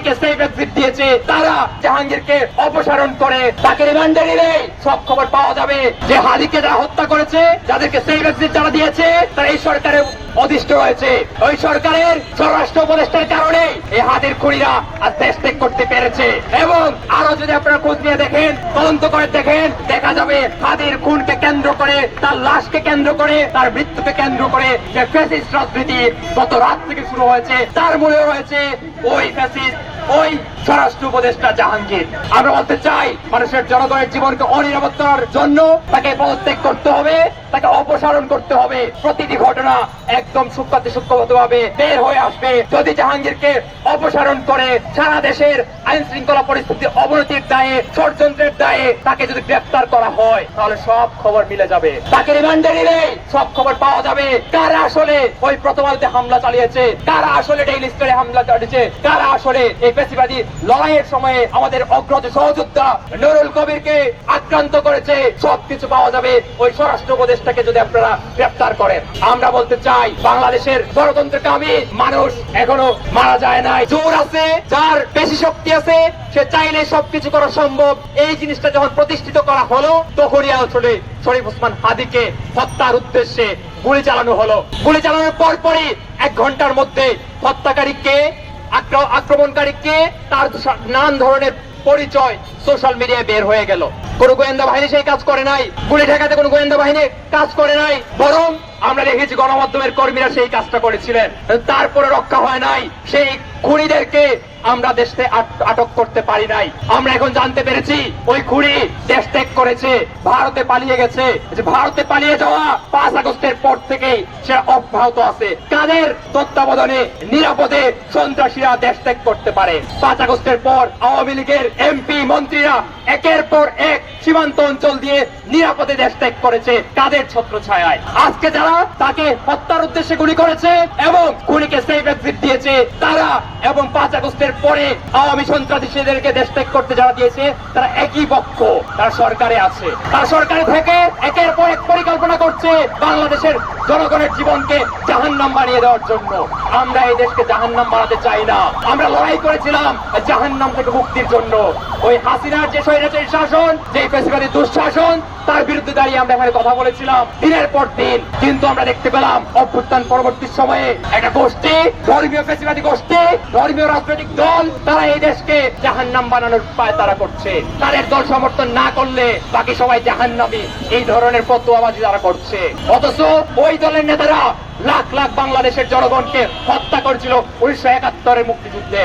খুনিকে safe exit দিয়েছে তারা জাহাঙ্গীরকে অপসারণ করে তাকে রিমান্ডে নিলে সব খবর পাওয়া যাবে যে হাদিকে যারা হত্যা করেছে, যাদেরকে সেফ এক্সিট যারা দিয়েছে, তারা এই সরকারে অধিষ্ঠ রয়েছে। ওই সরকারের স্বরাষ্ট্র উপদেষ্টার কারণে এই হাদির খুনিরা আজ দেশ ত্যাগ করতে পেরেছে। এবং আরো যদি আপনারা খোঁজ নিয়ে দেখেন, তদন্ত করে দেখেন, দেখা যাবে হাদির খুনকে কেন্দ্র করে, তার লাশকে কেন্দ্র করে, তার মৃত্যুকে কেন্দ্র করে যে ফ্যাসিস্ট রাজনীতি গত রাত থেকে শুরু হয়েছে, তার মূলে রয়েছে ওই ফ্যাসিস্ট, ওই স্বরাষ্ট্র উপদেষ্টা জাহাঙ্গীর। আমরা বলতে চাই, মানুষের জনগণের জীবনকে অনিরাপত্তার জন্য তাকে পদত্যাগ করতে হবে, তাকে অপসারণ করতে হবে। প্রতিটি ঘটনা একদম সূক্ষ্মভাবে বের হয়ে আসবে। যদি জাহাঙ্গীরকে অপসারণ করে সারা দেশের আইন শৃঙ্খলা পরিস্থিতির অবনতির দায়ে, ষড়যন্ত্রের দায়ে তাকে যদি গ্রেফতার করা হয়, তাহলে সব খবর মিলে যাবে। তাকে রিমান্ডে নিলে সব খবর পাওয়া যাবে কারা আসলে ওই প্রথম আলোতে হামলা চালিয়েছে, কারা আসলে ডেইলি স্টারে হামলা চালিয়েছে, কারা আসলে এই ফ্যাসিবাদী লড়াইয়ের সময়ে আমাদের অগ্রজ সহযোদ্ধা নুরুল কবিরকে আক্রান্ত করেছে। সবকিছু পাওয়া যাবে ওই স্বরাষ্ট্র উপদেষ্টাকে যদি আপনারা গ্রেফতার করেন। আমরা বলতে চাই, বাংলাদেশের গণতন্ত্রকামী মানুষ এখনো মারা যায় নাই। জোর আছে, যার বেশি শক্তি আছে, সে চাইলে সবকিছু করা সম্ভব। এই জিনিসটা যখন প্রতিষ্ঠিত করা হলো, তখনই আসলে শরীফ ওসমান হাদিকে হত্যার উদ্দেশ্যে গুলি চালানো হলো। গুলি চালানোর পরপরই 1 ঘন্টার মধ্যে হত্যাকারীকে, আক্রমণকারীকে, তার নানান ধরনের পরিচয় সোশ্যাল মিডিয়ায় বের হয়ে গেল। কোন গোয়েন্দা বাহিনী সেই কাজ করে নাই, গুলি ঠেকাতে কোন গোয়েন্দা বাহিনী কাজ করে নাই, বরং আমরা দেখেছি গণমাধ্যমের কর্মীরা সেই কাজটা করেছিলেন। তারপরে রক্ষা হয় নাই, সেই খুনিদেরকে আমরা দেশে আটক করতে পারি নাই। আমরা এখন জানতে পেরেছি ওই খুনি দেশ ত্যাগ করেছে, ভারতে পালিয়ে গেছে। ভারতে পালিয়ে যাওয়া 5 আগস্টের পর থেকেই সেটা অব্যাহত আছে। কাদের তত্ত্বাবধানে নিরাপদে সন্ত্রাসীরা দেশ ত্যাগ করতে পারে? 5 আগস্টের পর আওয়ামী লীগের এমপি মন্ত্রীরা একের পর এক সীমান্ত অঞ্চল দিয়ে নিরাপদে দেশ ত্যাগ করেছে কাদের ছত্রছায়ায়? আজকে যারা তাকে হত্যার উদ্দেশ্যে গুলি করেছে এবং খুনিকে সেফ এক্সিট দিয়েছে তারা, এবং 5 আগস্টের পরে আওয়ামী সন্ত্রাসীদেরকে দেশ ত্যাগ করতে যারা দিয়েছে, তারা একই পক্ষ, তারা সরকারে আছে। তারা সরকারে থেকে একের পর এক পরিকল্পনা করছে বাংলাদেশের জনগণের জীবনকে জাহান্নাম বানিয়ে দেওয়ার জন্য। আমরা এই দেশকে জাহান্নাম বানাতে চাই না। আমরা লড়াই করেছিলাম জাহান্নাম থেকে মুক্তির জন্য। ওই হাসিনার যে স্বৈরাচারী শাসন, যে ফ্যাসিবাদী দুঃশাসন, তার বিরুদ্ধে দাঁড়িয়ে আমরা এখানে কথা বলেছিলাম দিনের পর দিন। কিন্তু আমরা দেখতে পেলাম অভ্যুত্থান পরবর্তী সময়ে একটা গোষ্ঠী, ধর্মীয় ফ্যাসিবাদী গোষ্ঠী, ধর্মীয় রাজনৈতিক দল, তারা এই দেশকে জাহান্নাম বানানোর পায় তারা করছে। তাদের দল সমর্থন না করলে বাকি সবাই জাহান্নামী, এই ধরনের ফতোয়াবাজি তারা করছে। অথচ ওই দলের নেতারা লাখ লাখ বাংলাদেশের জনগণকে হত্যা করেছিল 1971-এর মুক্তিযুদ্ধে।